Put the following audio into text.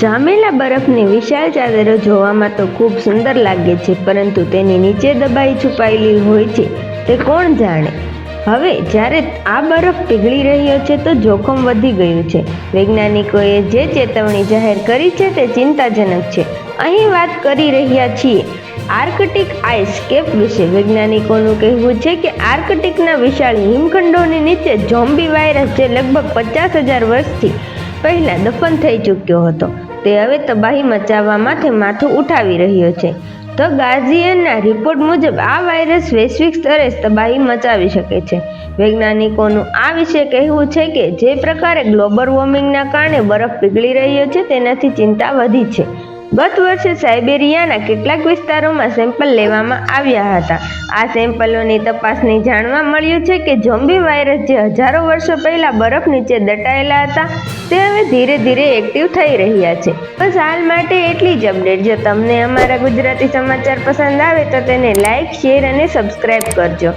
જામેલા બરફની વિશાળ ચાદરો જોવામાં તો ખૂબ સુંદર લાગે છે, પરંતુ તેની નીચે દબાઈ છુપાયેલી હોય છે તે કોણ જાણે. હવે જ્યારે આ બરફ પીગળી રહ્યો છે તો જોખમ વધી ગયું છે. વૈજ્ઞાનિકોએ જે ચેતવણી જાહેર કરી છે તે ચિંતાજનક છે. અહીં વાત કરી રહ્યા છીએ આર્કટિક આઇસ કેપ વિશે. વૈજ્ઞાનિકોનું કહેવું છે કે આર્કટિકના વિશાળ હિમખંડોની નીચે ઝોમ્બી વાયરસ, જે લગભગ 50,000 વર્ષથી પહેલા દફન થઈ ચૂક્યો હતો, તે હવે તબાહી મચાવવા માટે માથું ઉઠાવી રહ્યો છે. ધ ગાર્જિયનના રિપોર્ટ મુજબ આ વાયરસ વૈશ્વિક સ્તરે તબાહી મચાવી શકે છે. વૈજ્ઞાનિકોનું આ વિશે કહેવું છે કે જે પ્રકારે ગ્લોબલ વોર્મિંગના કારણે બરફ પીગળી રહ્યો છે તેનાથી ચિંતા વધી છે. ગત વર્ષે સાઇબેરિયાના કેટલાક વિસ્તારોમાં સેમ્પલ લેવામાં આવ્યા હતા. આ સેમ્પલોની તપાસથી જાણવા મળ્યું છે કે ઝોમ્બી વાયરસ, જે હજારો વર્ષો પહેલા બરફ નીચે દટાયેલા હતા, તે હવે ધીરે ધીરે એક્ટિવ થઈ રહ્યા છે. બસ હાલ માટે એટલી જ અપડેટ. જો તમને અમારા ગુજરાતી સમાચાર પસંદ આવે તો તેને લાઇક, શેર અને સબસ્ક્રાઇબ કરજો.